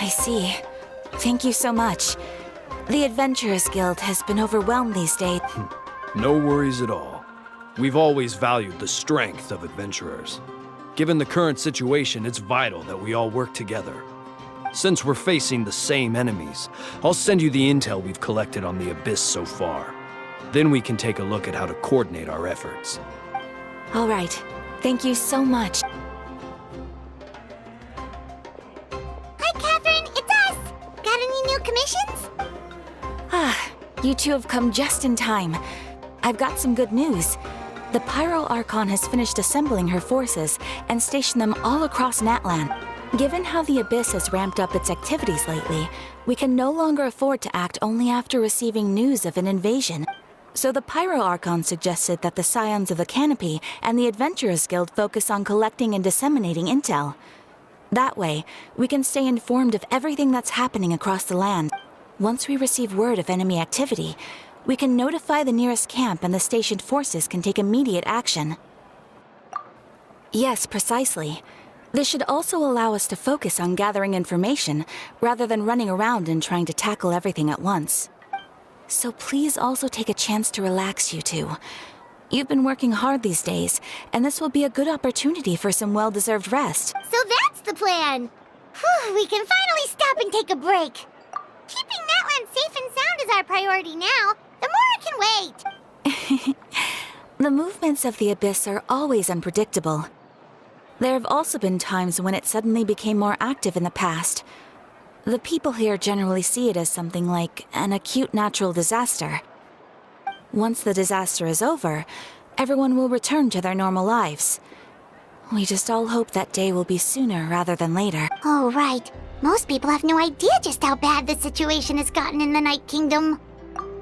I see. Thank you so much. The Adventurers Guild has been overwhelmed these days. No worries at all. We've always valued the strength of adventurers. Given the current situation, it's vital that we all work together. Since we're facing the same enemies, I'll send you the intel we've collected on the Abyss so far. Then we can take a look at how to coordinate our efforts. All right. Thank you so much. Hi, Catherine. It's us. Got any new commissions? You two have come just in time. I've got some good news. The Pyro Archon has finished assembling her forces and stationed them all across Natlan. Given how the Abyss has ramped up its activities lately, we can no longer afford to act only after receiving news of an invasion. So the Pyro Archon suggested that the Scions of the Canopy and the Adventurers Guild focus on collecting and disseminating intel. That way, we can stay informed of everything that's happening across the land. Once we receive word of enemy activity, we can notify the nearest camp and the stationed forces can take immediate action. Yes, precisely. This should also allow us to focus on gathering information rather than running around and trying to tackle everything at once. So please also take a chance to relax, you two. You've been working hard these days, and this will be a good opportunity for some well-deserved rest. So that's the plan. Whew, we can finally stop and take a break. Keeping Natlan safe and sound is our priority now. The more it can wait. The movements of the Abyss are always unpredictable. There have also been times when it suddenly became more active in the past. The people here generally see it as something like an acute natural disaster. Once the disaster is over, everyone will return to their normal lives. We just all hope that day will be sooner rather than later. Oh, right. Most people have no idea just how bad the situation has gotten in the Night Kingdom.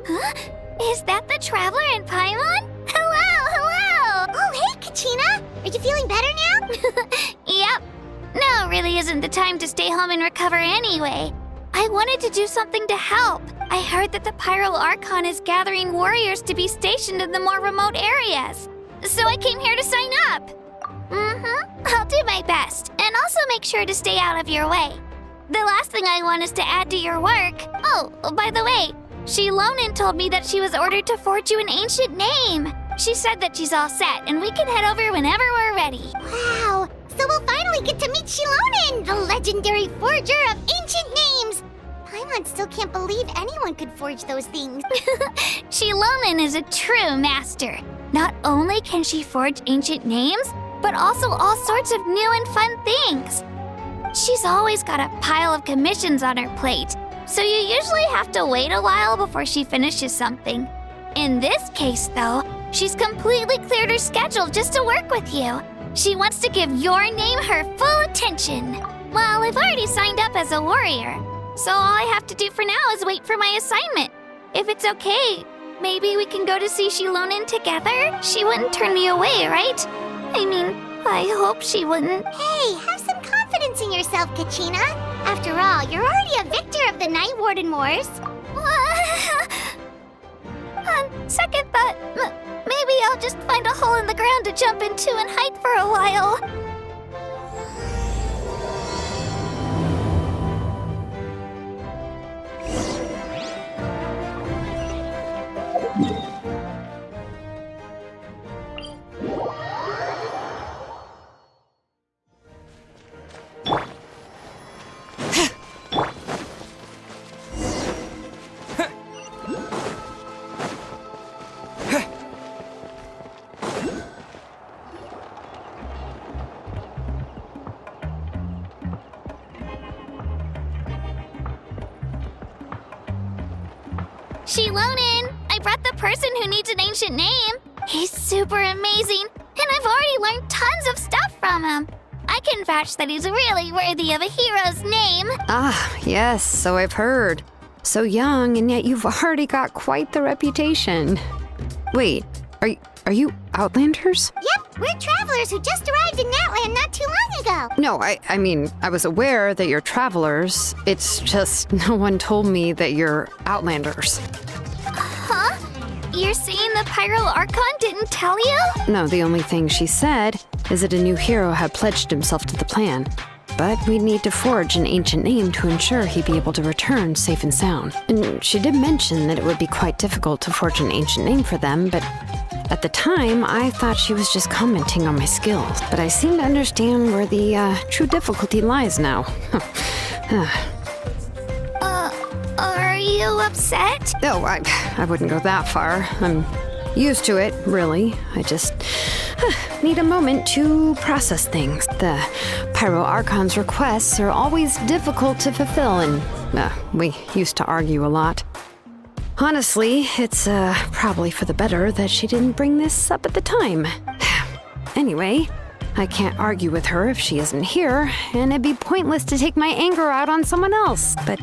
Huh? Is that the Traveler and Paimon? Hello, hello! Oh, hey, Kachina! Are you feeling better now? Yep. Now really isn't the time to stay home and recover anyway. I wanted to do something to help. I heard that the Pyro Archon is gathering warriors to be stationed in the more remote areas. So I came here to sign up. I'll do my best, and also make sure to stay out of your way. The last thing I want is to add to your work. Oh, by the way, Shilonin told me that she was ordered to forge you an ancient name. She said that she's all set, and we can head over whenever we're ready. Wow, so we'll finally get to meet Shilonin, the legendary forger of ancient names. Paimon still can't believe anyone could forge those things. Shilonin is a true master. Not only can she forge ancient names, but also all sorts of new and fun things. She's always got a pile of commissions on her plate, so you usually have to wait a while before she finishes something. In this case, though, she's completely cleared her schedule just to work with you. She wants to give your name her full attention. Well, I've already signed up as a warrior, so all I have to do for now is wait for my assignment. If it's okay, maybe we can go to see Shilonin together? She wouldn't turn me away, right? I mean, I hope she wouldn't. Hey, have some confidence in yourself, Kachina. After all, you're already a victor of the Night Warden Wars. On second thought, maybe I'll just find a hole in the ground to jump into and hide for a while. Shilonin, I brought the person who needs an ancient name. He's super amazing, and I've already learned tons of stuff from him. I can vouch that he's really worthy of a hero's name. Ah, yes, so I've heard. So young, and yet you've already got quite the reputation. Wait, are you Outlanders? Yep, we're travelers who just arrived in Natlan not too long ago. No, I mean, I was aware that you're travelers. It's just no one told me that you're Outlanders. Huh? You're saying the Pyro Archon didn't tell you? No, the only thing she said is that a new hero had pledged himself to the plan. but we'd need to forge an ancient name to ensure he'd be able to return safe and sound. And she did mention that it would be quite difficult to forge an ancient name for them, but at the time, I thought she was just commenting on my skills. But I seem to understand where the true difficulty lies now. Are you upset? Oh, I wouldn't go that far. I'm used to it, really. I just need a moment to process things. The Pyro Archon's requests are always difficult to fulfill, and we used to argue a lot. Honestly, it's probably for the better that she didn't bring this up at the time. Anyway, I can't argue with her if she isn't here, and it'd be pointless to take my anger out on someone else. But,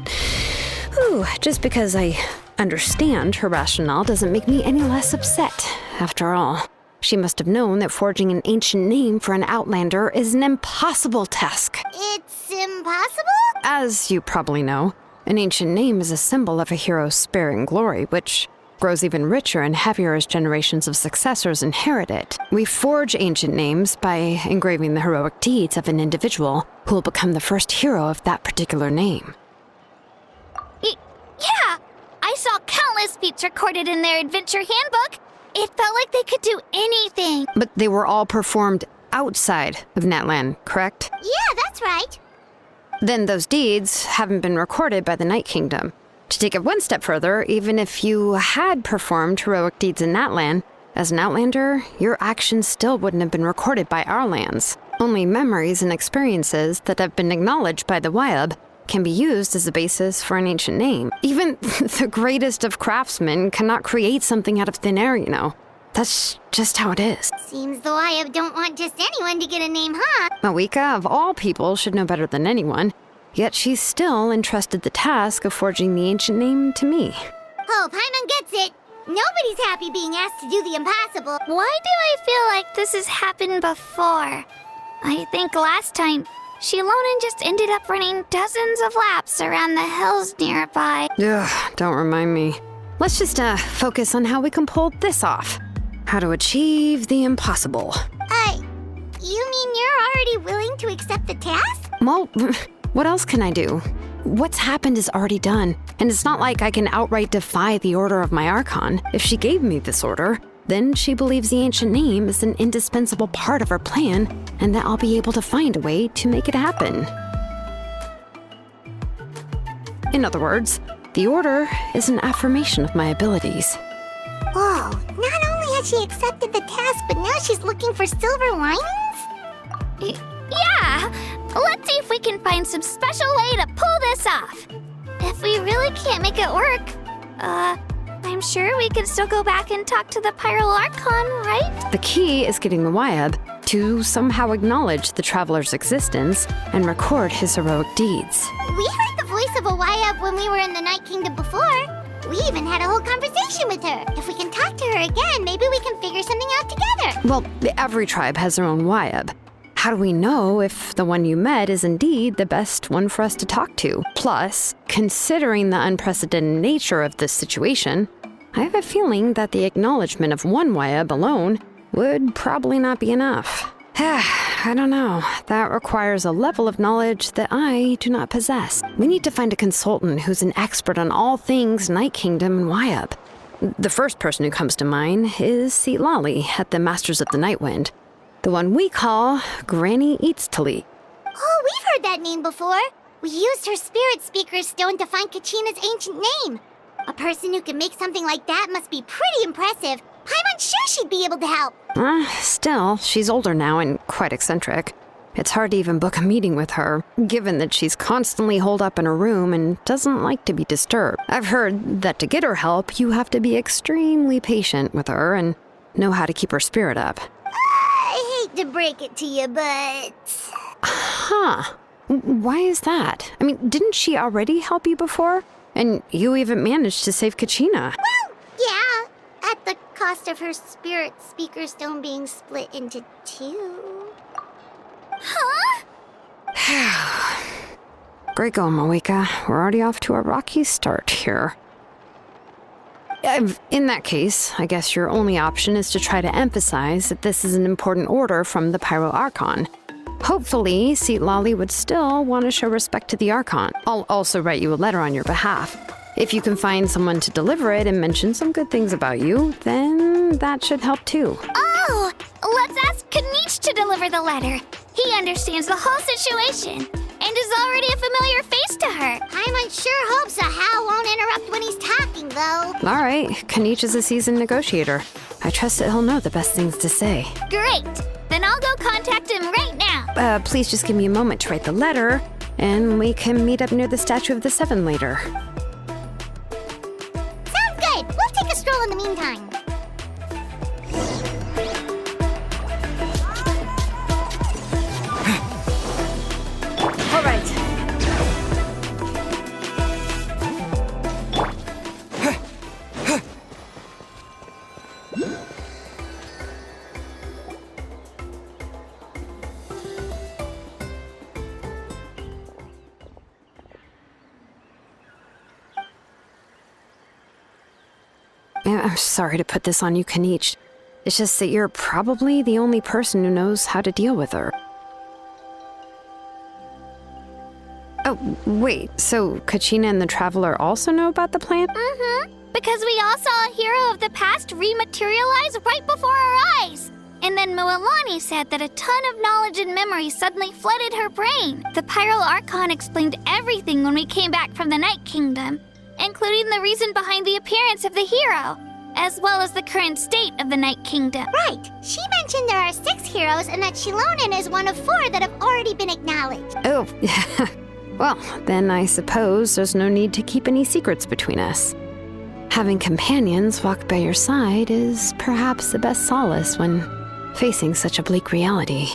just because I understand her rationale doesn't make me any less upset. After all, she must have known that forging an ancient name for an Outlander is an impossible task. It's impossible? As you probably know, an ancient name is a symbol of a hero's spirit and glory, which grows even richer and heavier as generations of successors inherit it. We forge ancient names by engraving the heroic deeds of an individual who will become the first hero of that particular name. Yeah! I saw countless feats recorded in their adventure handbook. It felt like they could do anything. But they were all performed outside of Natlan, correct? Yeah, that's right. Then those deeds haven't been recorded by the Night Kingdom. To take it one step further, even if you had performed heroic deeds in Natlan, as an Outlander, your actions still wouldn't have been recorded by our lands. Only memories and experiences that have been acknowledged by the Wyab can be used as a basis for an ancient name. Even the greatest of craftsmen cannot create something out of thin air, you know. That's just how it is. Seems the Wyab don't want just anyone to get a name, huh? Mawika, of all people, should know better than anyone. Yet she's still entrusted the task of forging the ancient name to me. Oh, Paimon gets it. Nobody's happy being asked to do the impossible. Why do I feel like this has happened before? I think last time, Shilonen just ended up running dozens of laps around the hills nearby. Ugh, don't remind me. Let's just focus on how we can pull this off. How to achieve the impossible. You mean you're already willing to accept the task? Well, what else can I do? What's happened is already done, and it's not like I can outright defy the order of my Archon. If she gave me this order, then she believes the ancient name is an indispensable part of her plan, and that I'll be able to find a way to make it happen. In other words, the order is an affirmation of my abilities. Whoa, not only has she accepted the task, but now she's looking for silver linings? Yeah! Let's see if we can find some special way to pull this off. If we really can't make it work, I'm sure we can still go back and talk to the Pyro Archon, right? The key is getting the Wyab to somehow acknowledge the traveler's existence and record his heroic deeds. We heard the voice of a Wyab when we were in the Night Kingdom before. We even had a whole conversation with her. If we can talk to her again, maybe we can figure something out together. Well, every tribe has their own Wyab. How do we know if the one you met is indeed the best one for us to talk to? Plus, considering the unprecedented nature of this situation, I have a feeling that the acknowledgement of one Wyab alone would probably not be enough. I don't know. That requires a level of knowledge that I do not possess. We need to find a consultant who's an expert on all things Night Kingdom and Wyab. The first person who comes to mind is Lali at the Masters of the Nightwind. The one we call Granny Eatstali. Oh, we've heard that name before. We used her spirit speaker stone to find Kachina's ancient name. A person who can make something like that must be pretty impressive. Paimon's sure she'd be able to help. Still, she's older now and quite eccentric. It's hard to even book a meeting with her, given that she's constantly holed up in her room and doesn't like to be disturbed. I've heard that to get her help, you have to be extremely patient with her and know how to keep her spirit up. I hate to break it to you, but... Huh. Why is that? I mean, didn't she already help you before? And you even managed to save Kachina. Well, yeah, at the cost of her spirit speaker stone being split into two. Huh? Great going, Mawika. We're already off to a rocky start here. In that case, I guess your only option is to try to emphasize that this is an important order from the Pyro Archon. Hopefully, Seat Lolly would still want to show respect to the Archon. I'll also write you a letter on your behalf. If you can find someone to deliver it and mention some good things about you, then that should help too. Oh, let's ask Kanich to deliver the letter. He understands the whole situation and is already a familiar face to her. Paimon sure hopes a Hal won't interrupt when he's talking, though. All right, Kanich is a seasoned negotiator. I trust that he'll know the best things to say. Great. Then I'll go contact him right now. Please just give me a moment to write the letter, and we can meet up near the Statue of the Seven later. Sounds good. We'll take a stroll in the meantime. All right. I'm sorry to put this on you, Kanich. It's just that you're probably the only person who knows how to deal with her. Oh, wait, so Kachina and the Traveler also know about the plan? Mm-hmm. Because we all saw a hero of the past rematerialize right before our eyes. And then Mualani said that a ton of knowledge and memory suddenly flooded her brain. The Pyro Archon explained everything when we came back from the Night Kingdom, including the reason behind the appearance of the hero, as well as the current state of the Night Kingdom. Right. She mentioned there are 6 heroes and that Shilonen is one of 4 that have already been acknowledged. Oh, well, then I suppose there's no need to keep any secrets between us. Having companions walk by your side is perhaps the best solace when facing such a bleak reality.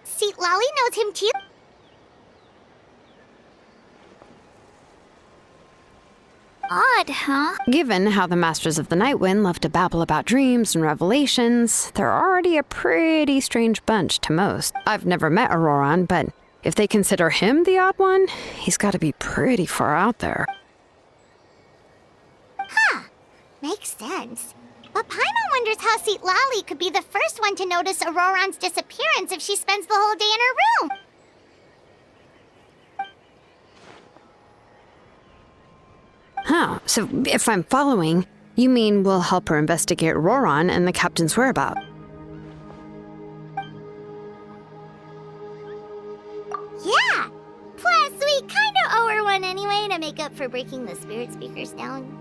Seat Lolly knows him too? Odd, huh? Given how the Masters of the Nightwind love to babble about dreams and revelations, they're already a pretty strange bunch to most. I've never met Auroran, but if they consider him the odd one, he's got to be pretty far out there. Huh. Makes sense. But Paimon wonders how Seat Lolly could be the first one to notice Auroran's disappearance if she spends the whole day in her room. Huh, so if I'm following, you mean we'll help her investigate Auroran and the captain's whereabouts? Yeah! Plus, we kinda owe her one anyway to make up for breaking the spirit speakers down.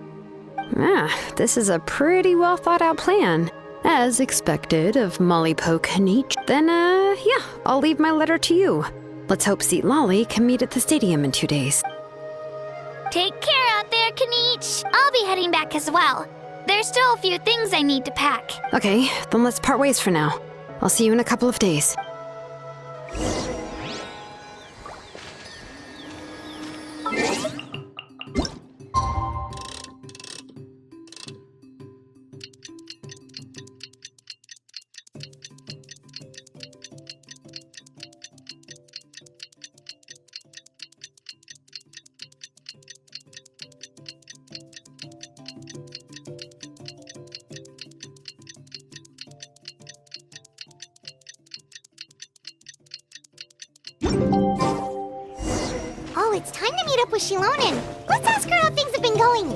This is a pretty well thought out plan. As expected of Molly Poke Kanich. Then, yeah, I'll leave my letter to you. Let's hope Seat Lolly can meet at the stadium in 2 days. Take care out there, Kanich. I'll be heading back as well. There's still a few things I need to pack. Okay, then let's part ways for now. I'll see you in a couple of days. Oh, it's time to meet up with Shilonen. Let's ask her how things have been going.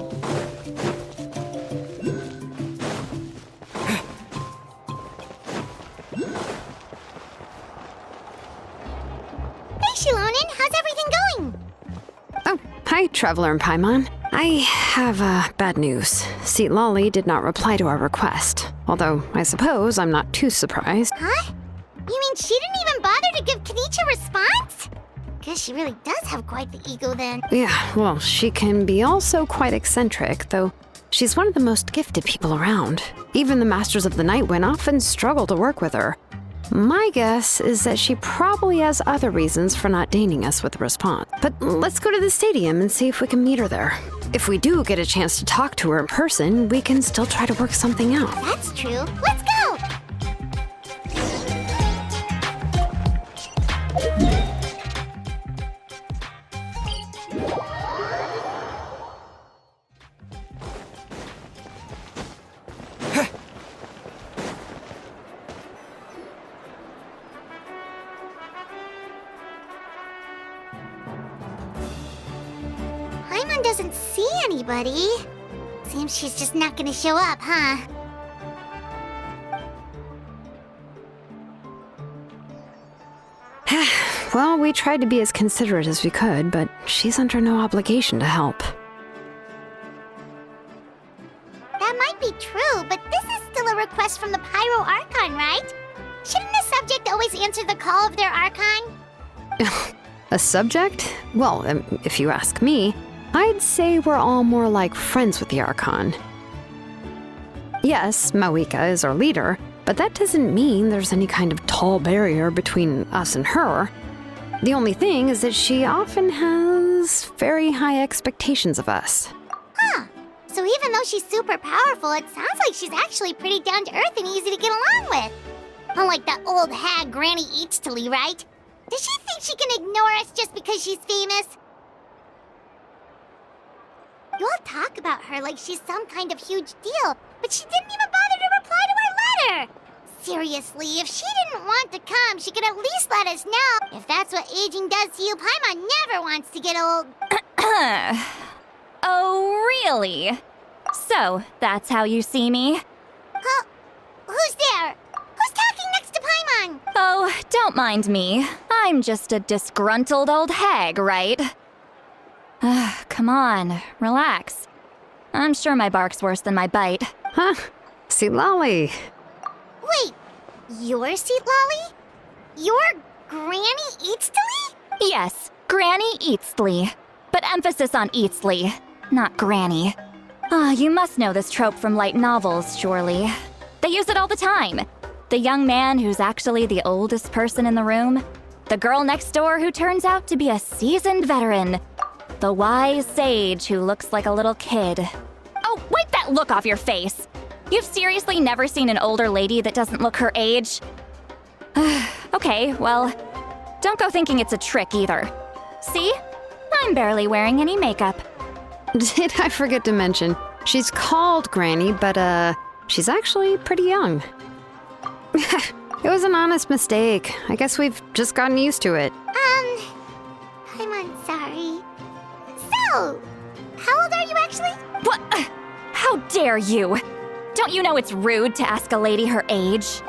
Hey, Shilonen, how's everything going? Oh, hi, Traveler and Paimon. I have bad news. Seat Lolly did not reply to our request. Although, I suppose I'm not too surprised. Huh? You mean she didn't even bother to give Kanich a response? Guess she really does have quite the ego then. Yeah, well, she can be also quite eccentric, though she's one of the most gifted people around. Even the Masters of the Nightwind often struggle to work with her. My guess is that she probably has other reasons for not deigning us with a response. But let's go to the stadium and see if we can meet her there. If we do get a chance to talk to her in person, we can still try to work something out. That's true. Let's go! doesn't see anybody. Seems she's just not gonna show up, huh? Well, we tried to be as considerate as we could, but she's under no obligation to help. That might be true, but this is still a request from the Pyro Archon, right? Shouldn't a subject always answer the call of their Archon? A subject? Well, if you ask me, I'd say we're all more like friends with the Archon. Yes, Mawika is our leader, but that doesn't mean there's any kind of tall barrier between us and her. The only thing is that she often has very high expectations of us. Huh. So even though she's super powerful, it sounds like she's actually pretty down to earth and easy to get along with. Unlike that old hag Granny Eatstily, right? Does she think she can ignore us just because she's famous? You all talk about her like she's some kind of huge deal, but she didn't even bother to reply to our letter! Seriously, if she didn't want to come, she could at least let us know. If that's what aging does to you, Paimon never wants to get old. Oh, really? So, that's how you see me? Huh? Who's there? Who's talking next to Paimon? Oh, don't mind me. I'm just a disgruntled old hag, right? Come on, relax. I'm sure my bark's worse than my bite. Huh? See, Lolly. Wait, you're Seat Lolly? You're Granny Eatstily? Yes, Granny Eatsley. But emphasis on Eatsley, not Granny. You must know this trope from light novels, surely. They use it all the time. The young man who's actually the oldest person in the room. The girl next door who turns out to be a seasoned veteran. The wise sage who looks like a little kid. Oh, wipe that look off your face! You've seriously never seen an older lady that doesn't look her age? Okay, well, don't go thinking it's a trick either. See? I'm barely wearing any makeup. Did I forget to mention, she's called Granny, but she's actually pretty young. It was an honest mistake. I guess we've just gotten used to it. I'm sorry. So, how old are you actually? What? How dare you? Don't you know it's rude to ask a lady her age?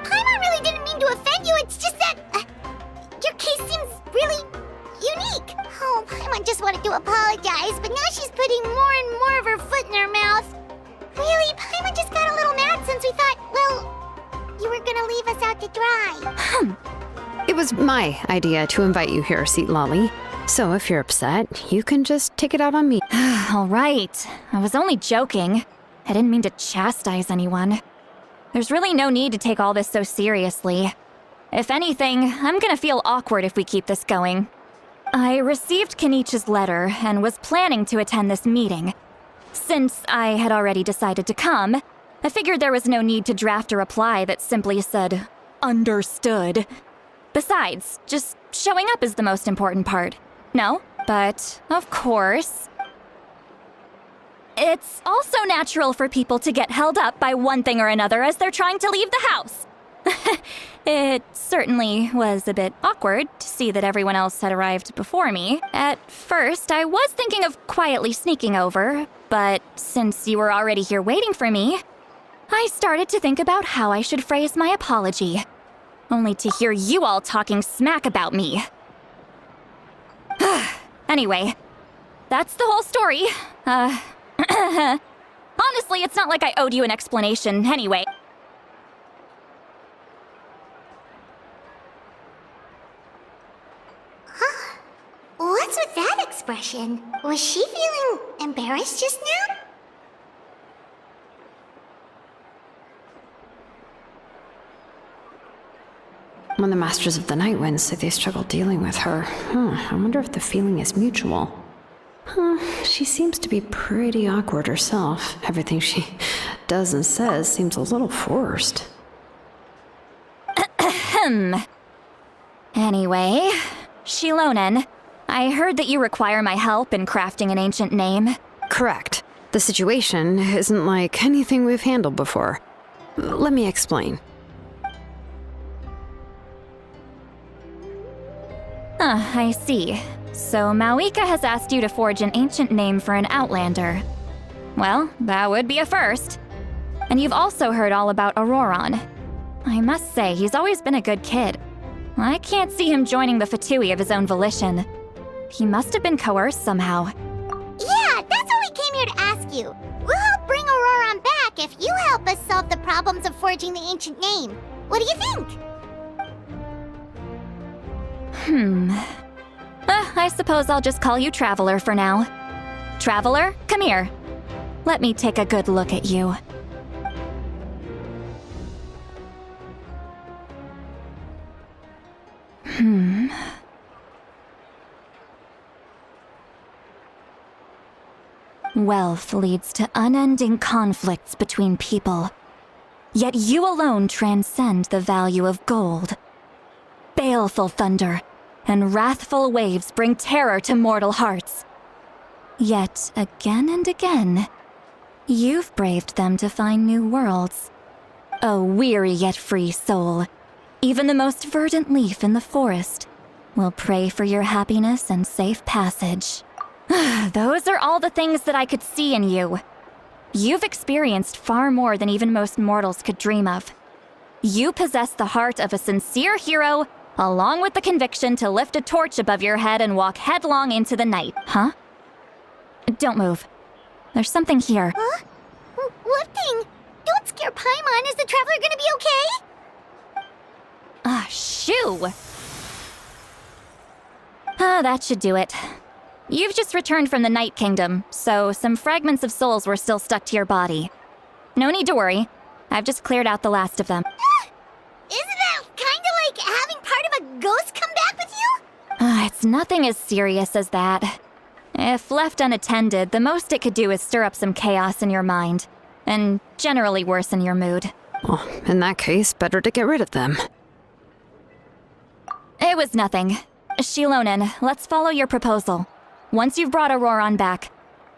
Paimon really didn't mean to offend you, it's just that your case seems really unique. Oh, Paimon just wanted to apologize, but now she's putting more and more of her foot in her mouth. Really, Paimon just got a little mad since we thought, well, you were gonna leave us out to dry. It was my idea to invite you here, Seat Lolly. So if you're upset, you can just take it out on me. All right. I was only joking. I didn't mean to chastise anyone. There's really no need to take all this so seriously. If anything, I'm gonna feel awkward if we keep this going. I received Kenichi's letter and was planning to attend this meeting. Since I had already decided to come, I figured there was no need to draft a reply that simply said, "Understood." Besides, just showing up is the most important part. No, but of course. It's also natural for people to get held up by one thing or another as they're trying to leave the house. It certainly was a bit awkward to see that everyone else had arrived before me. At first, I was thinking of quietly sneaking over, but since you were already here waiting for me, I started to think about how I should phrase my apology. Only to hear you all talking smack about me. Anyway, that's the whole story. Honestly, it's not like I owed you an explanation anyway. What's with that expression? Was she feeling embarrassed just now? When the Masters of the Night Wind say they struggle dealing with her, I wonder if the feeling is mutual. She seems to be pretty awkward herself. Everything she does and says seems a little forced. Anyway, Shilonen, I heard that you require my help in crafting an ancient name. Correct. The situation isn't like anything we've handled before. Let me explain. I see. So Mauika has asked you to forge an ancient name for an outlander. Well, that would be a first. And you've also heard all about Auroron. I must say, he's always been a good kid. I can't see him joining the Fatui of his own volition. He must have been coerced somehow. Yeah, that's why we came here to ask you. We'll help bring Auroron back if you help us solve the problems of forging the ancient name. What do you think? I suppose I'll just call you Traveler for now. Traveler, come here. Let me take a good look at you. Wealth leads to unending conflicts between people. Yet you alone transcend the value of gold. Baleful thunder and wrathful waves bring terror to mortal hearts. Yet again and again, you've braved them to find new worlds. A weary yet free soul, even the most verdant leaf in the forest will pray for your happiness and safe passage. Those are all the things that I could see in you. You've experienced far more than even most mortals could dream of. You possess the heart of a sincere hero, along with the conviction to lift a torch above your head and walk headlong into the night. Huh? Don't move. There's something here. Huh? What thing? Don't scare Paimon. Is the Traveler gonna be okay? Shoo! That should do it. You've just returned from the Night Kingdom, so some fragments of souls were still stuck to your body. No need to worry. I've just cleared out the last of them. Isn't that kinda like having part of a ghost come back with you? It's nothing as serious as that. If left unattended, the most it could do is stir up some chaos in your mind, and generally worsen your mood. Well, in that case, better to get rid of them. It was nothing. Shilonen, let's follow your proposal. Once you've brought Auroron back,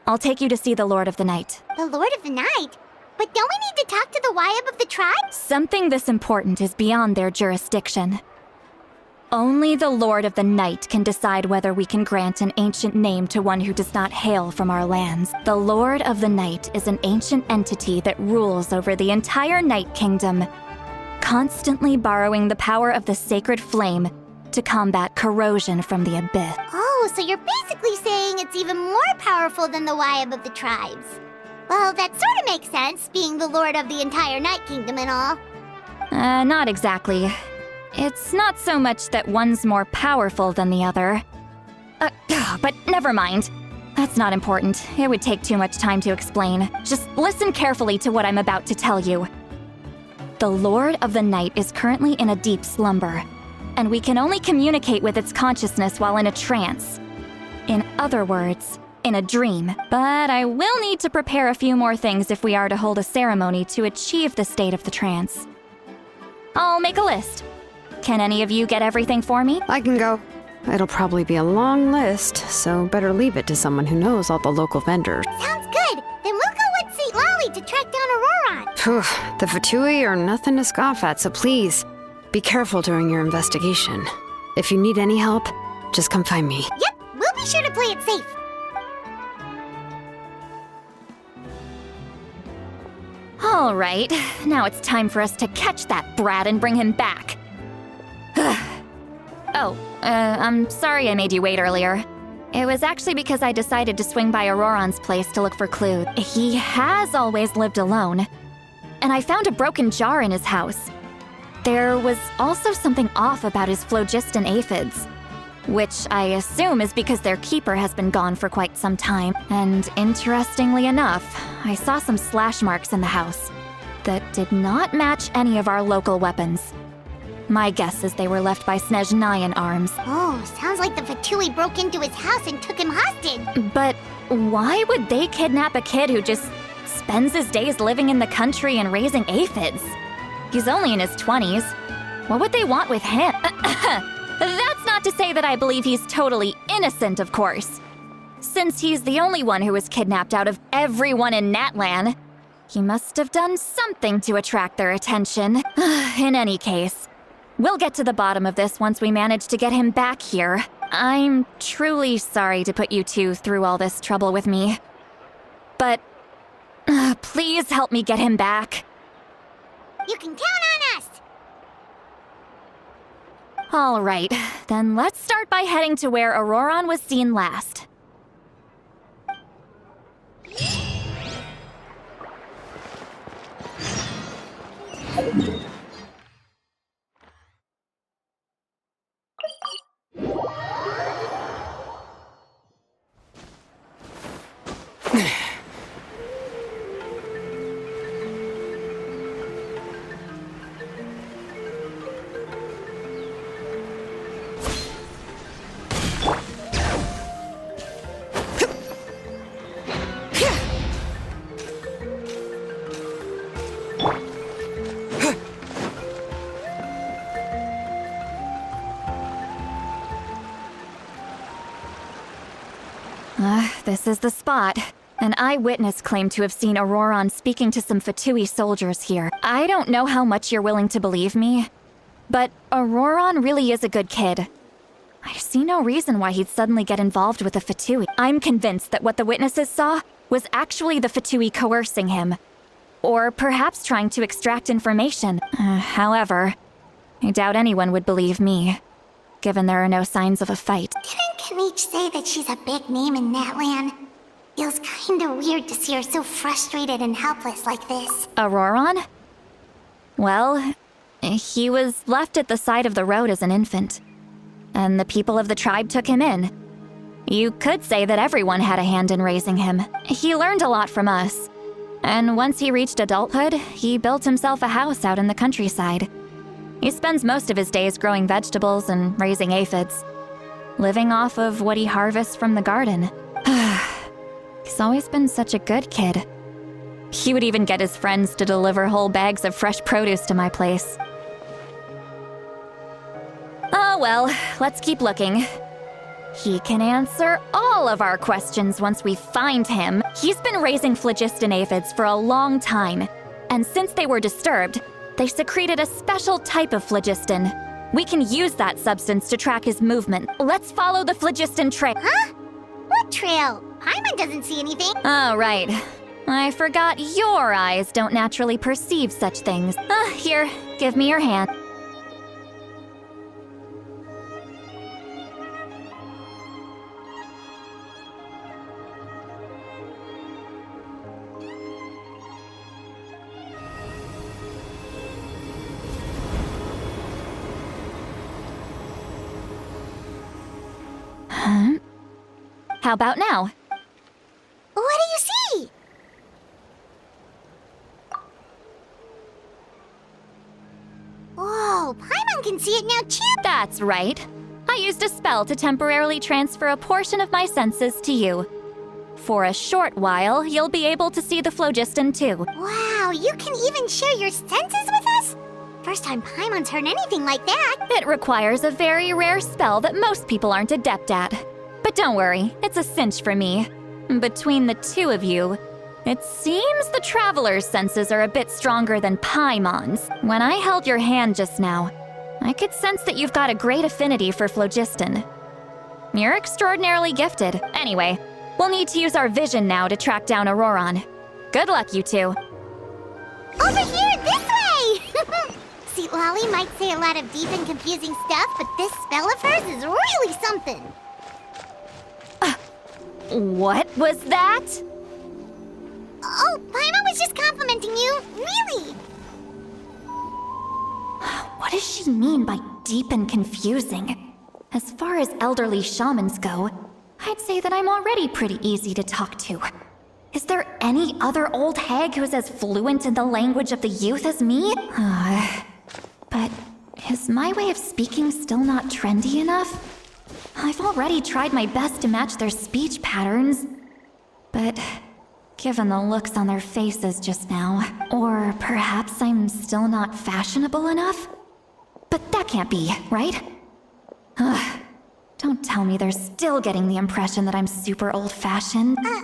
I'll take you to see the Lord of the Night. The Lord of the Night? But don't we need to talk to the Wyab of the tribe? Something this important is beyond their jurisdiction. Only the Lord of the Night can decide whether we can grant an ancient name to one who does not hail from our lands. The Lord of the Night is an ancient entity that rules over the entire Night Kingdom, constantly borrowing the power of the sacred flame to combat corrosion from the abyss. Oh, so you're basically saying it's even more powerful than the Wyab of the tribes. Well, that sort of makes sense, being the lord of the entire Night Kingdom and all. Not exactly. It's not so much that one's more powerful than the other. But never mind. That's not important. It would take too much time to explain. Just listen carefully to what I'm about to tell you. The Lord of the Night is currently in a deep slumber, and we can only communicate with its consciousness while in a trance. In other words, in a dream. But I will need to prepare a few more things if we are to hold a ceremony to achieve the state of the trance. I'll make a list. Can any of you get everything for me? I can go. It'll probably be a long list, so better leave it to someone who knows all the local vendors. Sounds good. Then we'll go with St. Lolly to track down Auroron. Phew, the Fatui are nothing to scoff at, so please, be careful during your investigation. If you need any help, just come find me. Yep, we'll be sure to play it safe. All right, now it's time for us to catch that brat and bring him back. I'm sorry I made you wait earlier. It was actually because I decided to swing by Auroron's place to look for clues. He has always lived alone, and I found a broken jar in his house. There was also something off about his phlogiston aphids, which I assume is because their keeper has been gone for quite some time. And interestingly enough, I saw some slash marks in the house that did not match any of our local weapons. My guess is they were left by Snezhnayan arms. Oh, sounds like the Fatui broke into his house and took him hostage. But why would they kidnap a kid who just spends his days living in the country and raising aphids? He's only in his 20s. What would they want with him? That's not to say that I believe he's totally innocent, of course. Since he's the only one who was kidnapped out of everyone in Natlan, he must have done something to attract their attention. In any case, we'll get to the bottom of this once we manage to get him back here. I'm truly sorry to put you two through all this trouble with me. But please help me get him back. You can count on us! All right, then let's start by heading to where Auroron was seen last. This is the spot. An eyewitness claimed to have seen Auroron speaking to some Fatui soldiers here. I don't know how much you're willing to believe me, but Auroron really is a good kid. I see no reason why he'd suddenly get involved with the Fatui. I'm convinced that what the witnesses saw was actually the Fatui coercing him. Or perhaps trying to extract information. However, I doubt anyone would believe me, given there are no signs of a fight. Didn't Kanich say that she's a big name in Natlan? Feels kinda weird to see her so frustrated and helpless like this. Auroron? Well, he was left at the side of the road as an infant, and the people of the tribe took him in. You could say that everyone had a hand in raising him. He learned a lot from us, and once he reached adulthood, he built himself a house out in the countryside. He spends most of his days growing vegetables and raising aphids, living off of what he harvests from the garden. He's always been such a good kid. He would even get his friends to deliver whole bags of fresh produce to my place. Oh well, let's keep looking. He can answer all of our questions once we find him. He's been raising phlogiston aphids for a long time, and since they were disturbed, they secreted a special type of phlogiston. We can use that substance to track his movement. Let's follow the phlogiston trail. Huh? What trail? Paimon doesn't see anything. Oh, right. I forgot your eyes don't naturally perceive such things. Here, give me your hand. How about now? What do you see? Whoa, Paimon can see it now too! That's right. I used a spell to temporarily transfer a portion of my senses to you. For a short while, you'll be able to see the phlogiston too. Wow, you can even share your senses with us? First time Paimon's heard anything like that. It requires a very rare spell that most people aren't adept at. But don't worry, it's a cinch for me. Between the two of you, it seems the Traveler's senses are a bit stronger than Paimon's. When I held your hand just now, I could sense that you've got a great affinity for phlogiston. You're extraordinarily gifted. Anyway, we'll need to use our vision now to track down Auroron. Good luck, you two. Over here, this way! See, Lolly might say a lot of deep and confusing stuff, but this spell of hers is really something. What was that? Oh, Paimon was just complimenting you. Really? What does she mean by deep and confusing? As far as elderly shamans go, I'd say that I'm already pretty easy to talk to. Is there any other old hag who's as fluent in the language of the youth as me? But is my way of speaking still not trendy enough? I've already tried my best to match their speech patterns, but given the looks on their faces just now, or perhaps I'm still not fashionable enough? But that can't be, right? Don't tell me they're still getting the impression that I'm super old-fashioned. Huh?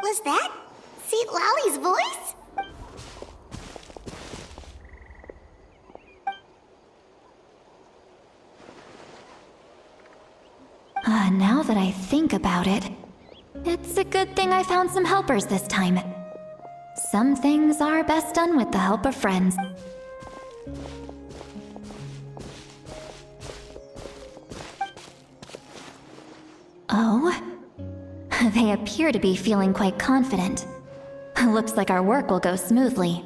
Was that Seat Lolly's voice? that I think about it, it's a good thing I found some helpers this time. Some things are best done with the help of friends. Oh? They appear to be feeling quite confident. Looks like our work will go smoothly.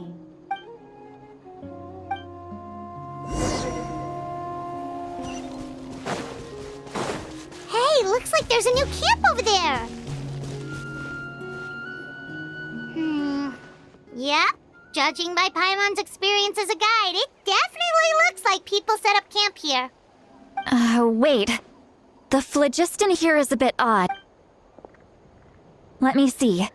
Hey, looks like there's a new camp over there. Yep. Judging by Paimon's experience as a guide, it definitely looks like people set up camp here. Wait. The phlogiston here is a bit odd. Let me see.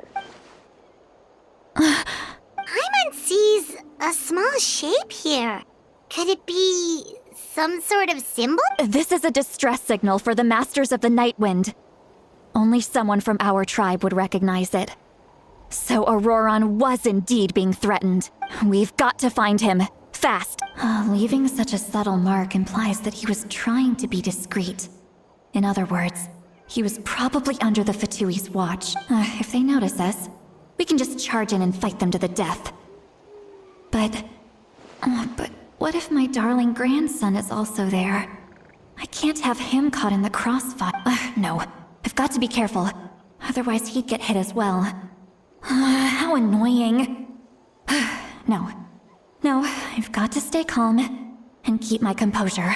Paimon sees a small shape here. Could it be some sort of symbol? This is a distress signal for the Masters of the Night Wind. Only someone from our tribe would recognize it. So Auroron was indeed being threatened. We've got to find him. Fast. Leaving such a subtle mark implies that he was trying to be discreet. In other words, he was probably under the Fatui's watch. If they notice us, we can just charge in and fight them to the death. But what if my darling grandson is also there? I can't have him caught in the crossfire. No, I've got to be careful. Otherwise he'd get hit as well. How annoying. No, I've got to stay calm and keep my composure.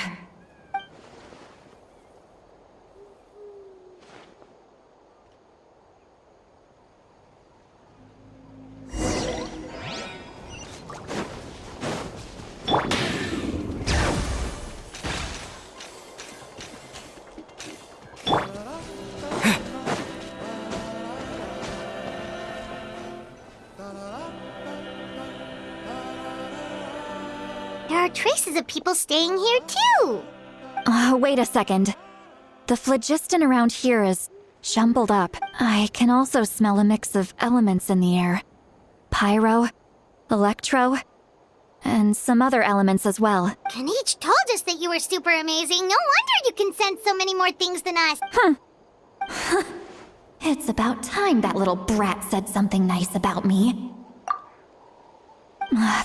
There are traces of people staying here too. Wait a second. The phlogiston around here is jumbled up. I can also smell a mix of elements in the air. Pyro, electro, and some other elements as well. Kanich told us that you were super amazing. No wonder you can sense so many more things than us. It's about time that little brat said something nice about me.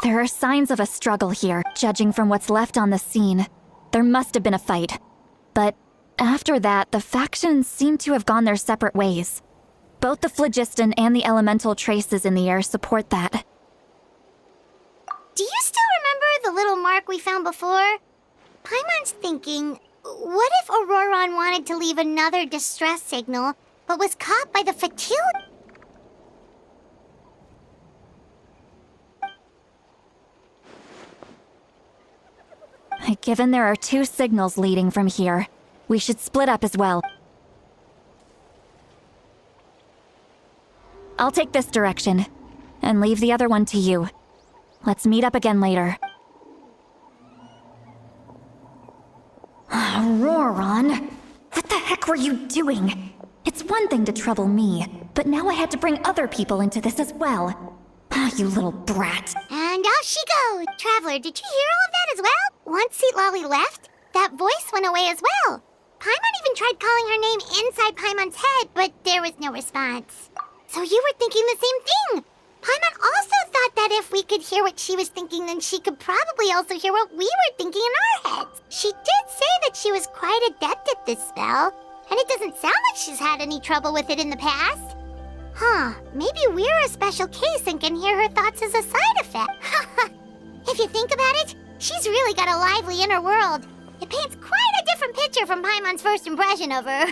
There are signs of a struggle here, judging from what's left on the scene. There must have been a fight. But after that, the factions seem to have gone their separate ways. Both the phlogiston and the elemental traces in the air support that. Do you still remember the little mark we found before? Paimon's thinking, what if Auroron wanted to leave another distress signal, but was caught by the Fatu? Given there are two signals leading from here, we should split up as well. I'll take this direction, and leave the other one to you. Let's meet up again later. Auroron! What the heck were you doing? It's one thing to trouble me, but now I had to bring other people into this as well. You little brat. And off she goes. Traveler, did you hear all of that as well? Once Seatlolly left, that voice went away as well. Paimon even tried calling her name inside Paimon's head, but there was no response. So you were thinking the same thing. Paimon also thought that if we could hear what she was thinking, then she could probably also hear what we were thinking in our heads. She did say that she was quite adept at this spell, and it doesn't sound like she's had any trouble with it in the past. Huh, maybe we're a special case and can hear her thoughts as a side effect. If you think about it, she's really got a lively inner world. It paints quite a different picture from Paimon's first impression of her.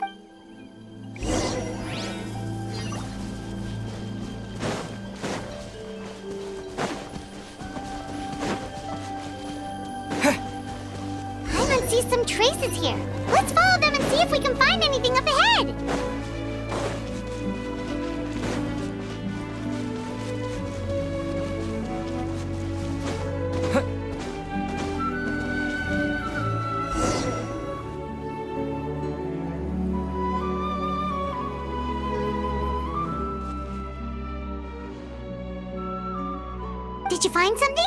Paimon sees some traces here. Let's follow them and see if we can find anything up ahead. Did you find something?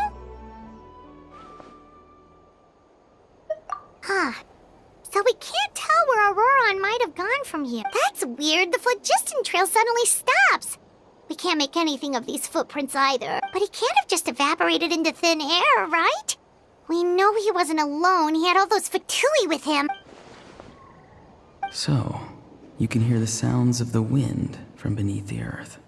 Huh. So we can't tell where Auroron might have gone from from here. That's weird. The phlogiston trail suddenly stops. We can't make anything of these footprints either. But he can't have just evaporated into thin air, right? We know he wasn't alone. He had all those Fatui with him. So, you can hear the sounds of the wind from beneath the earth.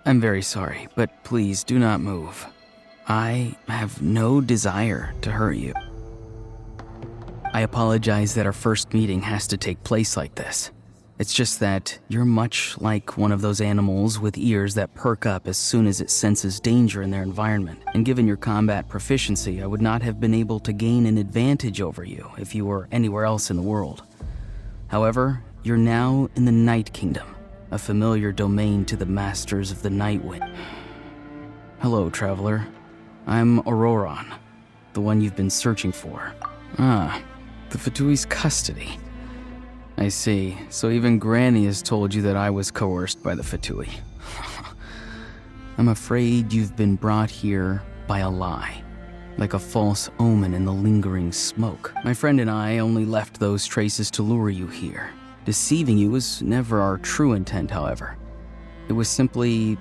I'm very sorry, but please do not move. I have no desire to hurt you. I apologize that our first meeting has to take place like this. It's just that you're much like one of those animals with ears that perk up as soon as it senses danger in their environment. And given your combat proficiency, I would not have been able to gain an advantage over you if you were anywhere else in the world. However, you're now in the Night Kingdom, a familiar domain to the masters of the Night Wind. Hello, traveler. I'm Auroron, the one you've been searching for. Ah, the Fatui's custody. I see. So even Granny has told you that I was coerced by the Fatui. I'm afraid you've been brought here by a lie, like a false omen in the lingering smoke. My friend and I only left those traces to lure you here. Deceiving you was never our true intent, however. It was simply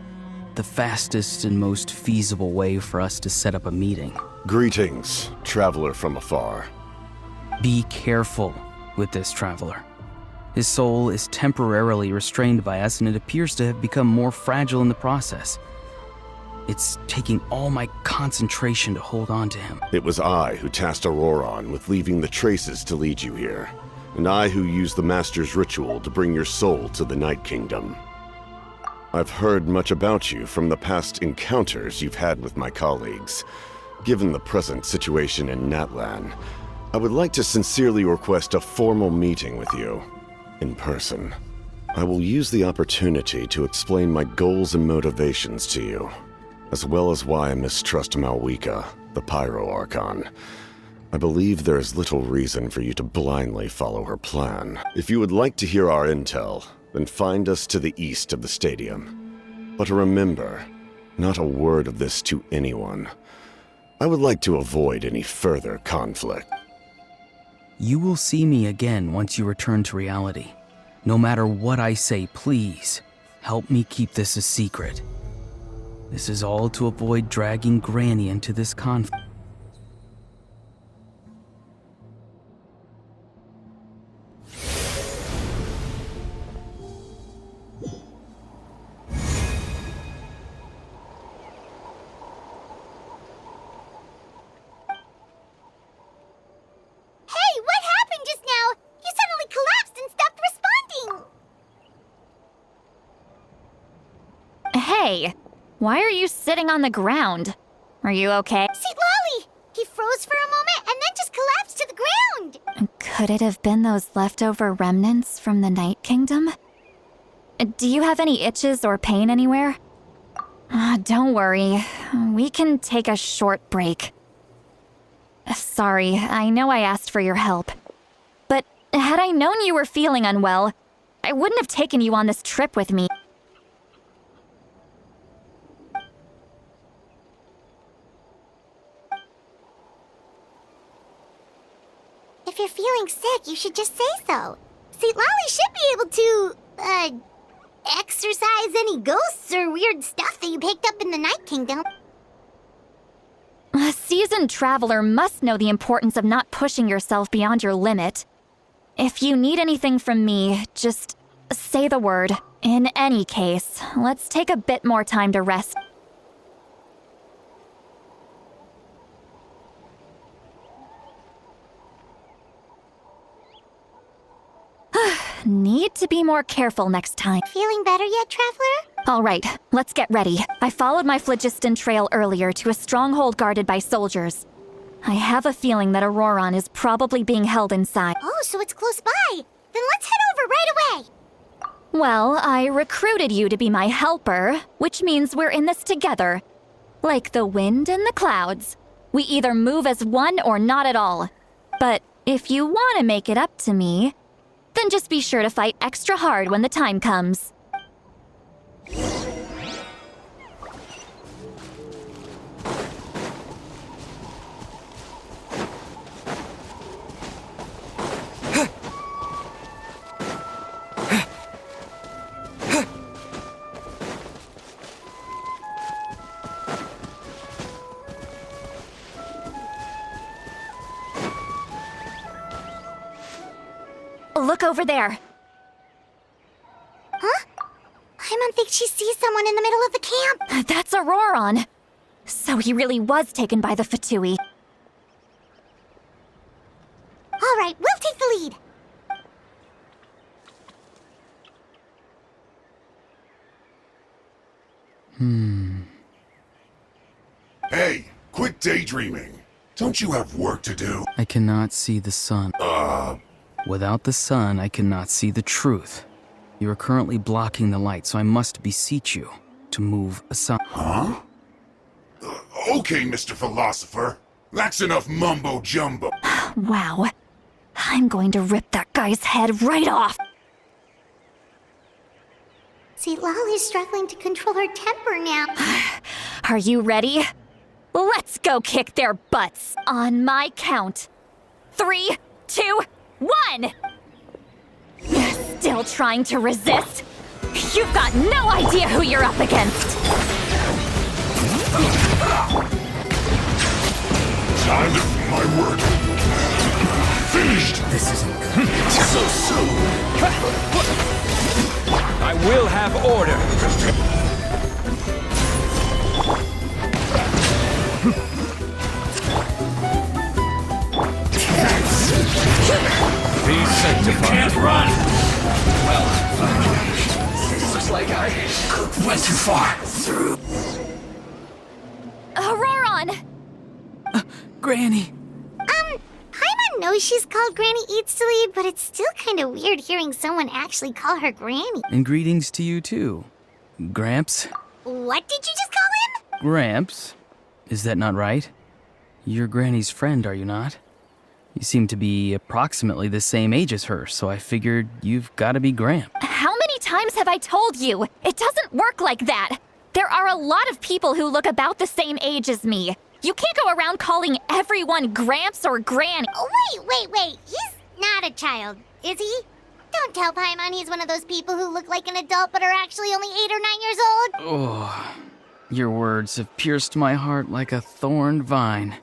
the fastest and most feasible way for us to set up a meeting. Greetings, traveler from afar. Be careful with this traveler. His soul is temporarily restrained by us, and it appears to have become more fragile in the process. It's taking all my concentration to hold on to him. It was I who tasked Auroron with leaving the traces to lead you here, and I who used the Master's ritual to bring your soul to the Night Kingdom. I've heard much about you from the past encounters you've had with my colleagues. Given the present situation in Natlan, I would like to sincerely request a formal meeting with you, in person. I will use the opportunity to explain my goals and motivations to you, as well as why I mistrust Malwika, the Pyro Archon. I believe there is little reason for you to blindly follow her plan. If you would like to hear our intel, then find us to the east of the stadium. But remember, not a word of this to anyone. I would like to avoid any further conflict. You will see me again once you return to reality. No matter what I say, please, help me keep this a secret. This is all to avoid dragging Granny into this conflict. Hey, why are you sitting on the ground? Are you okay? See, Lolly! He froze for a moment and then just collapsed to the ground! Could it have been those leftover remnants from the Night Kingdom? Do you have any itches or pain anywhere? Don't worry. We can take a short break. Sorry, I know I asked for your help. But had I known you were feeling unwell, I wouldn't have taken you on this trip with me. If you're feeling sick, you should just say so. See, Lolly should be able to, exorcise any ghosts or weird stuff that you picked up in the Night Kingdom. A seasoned traveler must know the importance of not pushing yourself beyond your limit. If you need anything from me, just say the word. In any case, let's take a bit more time to rest. need to be more careful next time. Feeling better yet, Traveler? All right, let's get ready. I followed my phlogiston trail earlier to a stronghold guarded by soldiers. I have a feeling that Auroron is probably being held inside. Oh, so it's close by. Then let's head over right away. Well, I recruited you to be my helper, which means we're in this together. Like the wind and the clouds. We either move as one or not at all. But if you want to make it up to me, then just be sure to fight extra hard when the time comes. Look over there. Huh? Paimon thinks she sees someone in the middle of the camp. That's Auroron. So he really was taken by the Fatui. All right, we'll take the lead. Hey, quit daydreaming. Don't you have work to do? I cannot see the sun. Without the sun, I cannot see the truth. You are currently blocking the light, so I must beseech you to move aside. Huh? Okay, Mr. Philosopher. That's enough mumbo-jumbo. Wow. I'm going to rip that guy's head right off. See, Lolly's struggling to control her temper now. Are you ready? Let's go kick their butts. On my count. 3, 2, 1! Still trying to resist? You've got no idea who you're up against. Time for my work. Finished! This isn't good. So soon! I will have order. Be sanctified. You can't run! Well, looks like I went too far. Through. Auroron! Granny! Paimon knows she's called Granny Eats to Lead, but it's still kind of weird hearing someone actually call her Granny. And greetings to you too. Gramps? What did you just call him? Gramps? Is that not right? You're Granny's friend, are you not? You seem to be approximately the same age as her, so I figured you've got to be Gramp. How many times have I told you? It doesn't work like that. There are a lot of people who look about the same age as me. You can't go around calling everyone Gramps or Granny. Oh, wait. He's not a child, is he? Don't tell Paimon he's one of those people who look like an adult but are actually only 8 or 9 years old. Oh, your words have pierced my heart like a thorned vine.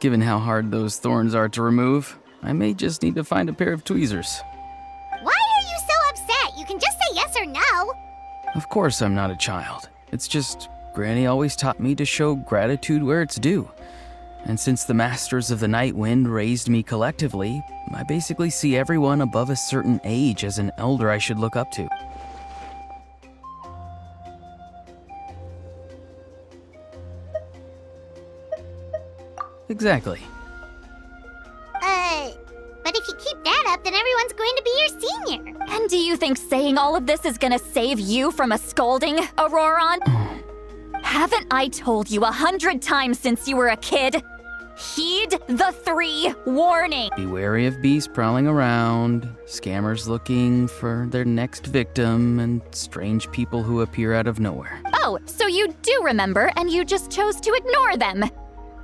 Given how hard those thorns are to remove, I may just need to find a pair of tweezers. Why are you so upset? You can just say yes or no. Of course I'm not a child. It's just Granny always taught me to show gratitude where it's due. And since the Masters of the Night Wind raised me collectively, I basically see everyone above a certain age as an elder I should look up to. Exactly. But if you keep that up, then everyone's going to be your senior. And do you think saying all of this is gonna save you from a scolding, Auroron? Haven't I told you 100 times since you were a kid? Heed the 3 warnings. Be wary of beasts prowling around, scammers looking for their next victim, and strange people who appear out of nowhere. Oh, so you do remember, and you just chose to ignore them.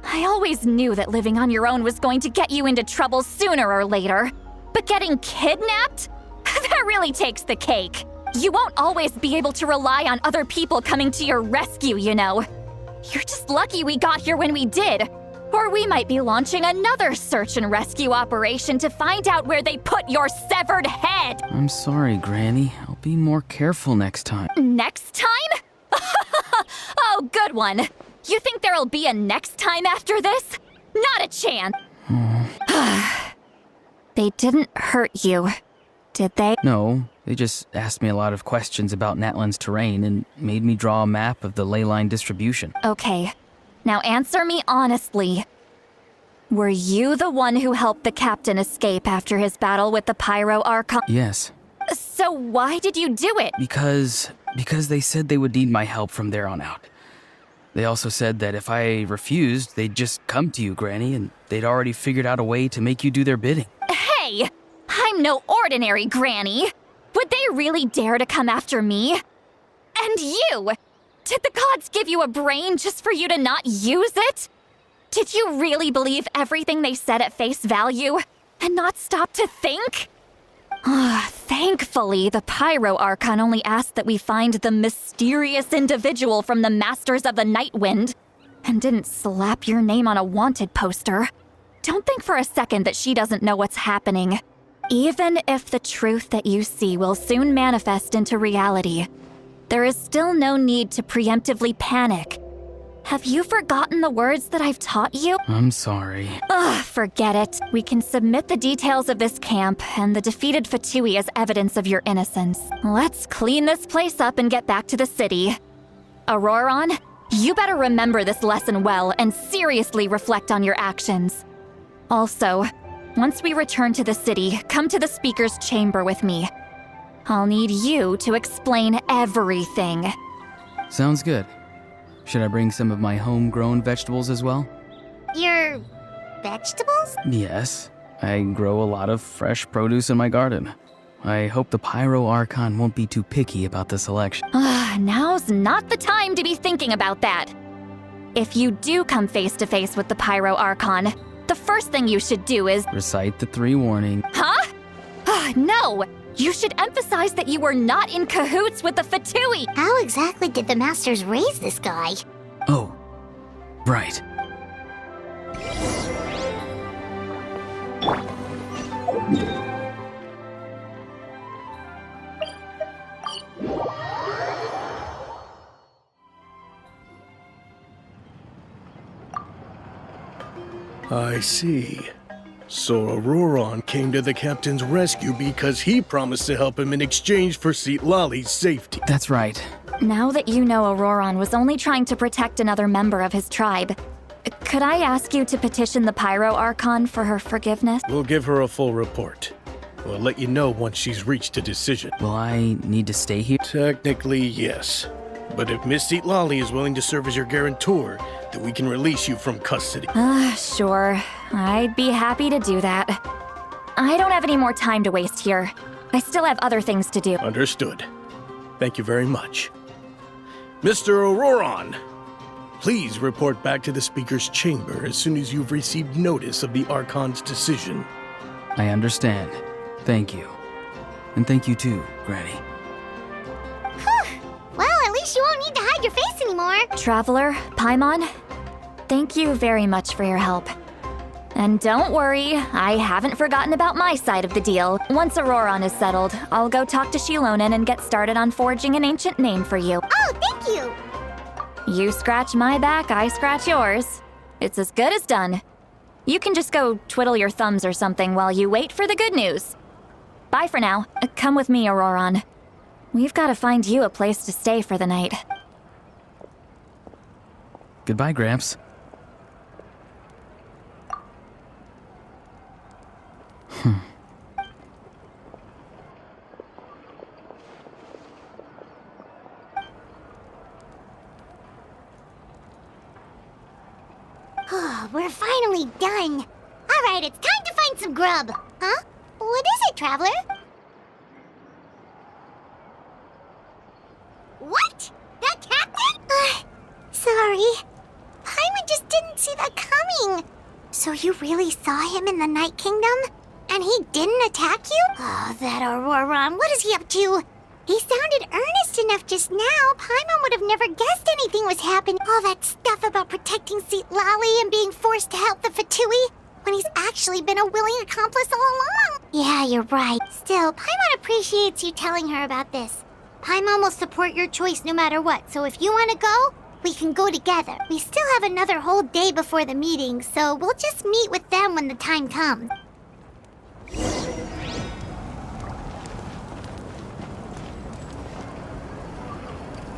I always knew that living on your own was going to get you into trouble sooner or later. But getting kidnapped? That really takes the cake. You won't always be able to rely on other people coming to your rescue, you know. You're just lucky we got here when we did. Or we might be launching another search and rescue operation to find out where they put your severed head. I'm sorry, Granny. I'll be more careful next time. Next time? Oh, good one. You think there'll be a next time after this? Not a chance. They didn't hurt you, did they? No, they just asked me a lot of questions about Natlan's terrain and made me draw a map of the ley line distribution. Okay, now answer me honestly. Were you the one who helped the captain escape after his battle with the Pyro Archon? Yes. So why did you do it? Because they said they would need my help from there on out. They also said that if I refused, they'd just come to you, Granny, and they'd already figured out a way to make you do their bidding. Hey, I'm no ordinary Granny. Would they really dare to come after me? And you! Did the gods give you a brain just for you to not use it? Did you really believe everything they said at face value and not stop to think? Thankfully, the Pyro Archon only asked that we find the mysterious individual from the Masters of the Night Wind and didn't slap your name on a wanted poster. Don't think for a second that she doesn't know what's happening. Even if the truth that you see will soon manifest into reality, there is still no need to preemptively panic. Have you forgotten the words that I've taught you? I'm sorry. Forget it. We can submit the details of this camp and the defeated Fatui as evidence of your innocence. Let's clean this place up and get back to the city. Auroron, you better remember this lesson well and seriously reflect on your actions. Also, once we return to the city, come to the speaker's chamber with me. I'll need you to explain everything. Sounds good. Should I bring some of my homegrown vegetables as well? Your vegetables? Yes. I grow a lot of fresh produce in my garden. I hope the Pyro Archon won't be too picky about the selection. Now's not the time to be thinking about that. If you do come face to face with the Pyro Archon, the first thing you should do is... Recite the 3 warnings. Huh? No! You should emphasize that you were not in cahoots with the Fatui! How exactly did the Masters raise this guy? Oh, right. I see. So Auroron came to the captain's rescue because he promised to help him in exchange for Citlali's safety. That's right. Now that you know Auroron was only trying to protect another member of his tribe, could I ask you to petition the Pyro Archon for her forgiveness? We'll give her a full report. We'll let you know once she's reached a decision. Will I need to stay here? Technically, yes. But if Miss Citlali is willing to serve as your guarantor, then we can release you from custody. Sure. I'd be happy to do that. I don't have any more time to waste here. I still have other things to do. Understood. Thank you very much. Mr. Auroron, please report back to the Speaker's chamber as soon as you've received notice of the Archon's decision. I understand. Thank you. And thank you too, Granny. Well, at least you won't need to hide your face anymore. Traveler, Paimon, thank you very much for your help. And don't worry, I haven't forgotten about my side of the deal. Once Auroron is settled, I'll go talk to Shilonen and get started on forging an ancient name for you. Oh, thank you. You scratch my back, I scratch yours. It's as good as done. You can just go twiddle your thumbs or something while you wait for the good news. Bye for now. Come with me, Auroron. We've got to find you a place to stay for the night. Goodbye, Gramps. We're finally done. All right, it's time to find some grub. Huh? What is it, Traveler? What? That captain? Sorry. Paimon just didn't see that coming. So you really saw him in the Night Kingdom? And he didn't attack you? Oh, that Auroron, what is he up to? He sounded earnest enough just now. Paimon would have never guessed anything was happening. All that stuff about protecting Citlali and being forced to help the Fatui, when he's actually been a willing accomplice all along. Yeah, you're right. Still, Paimon appreciates you telling her about this. Paimon will support your choice no matter what, so if you want to go, we can go together. We still have another whole day before the meeting, so we'll just meet with them when the time comes.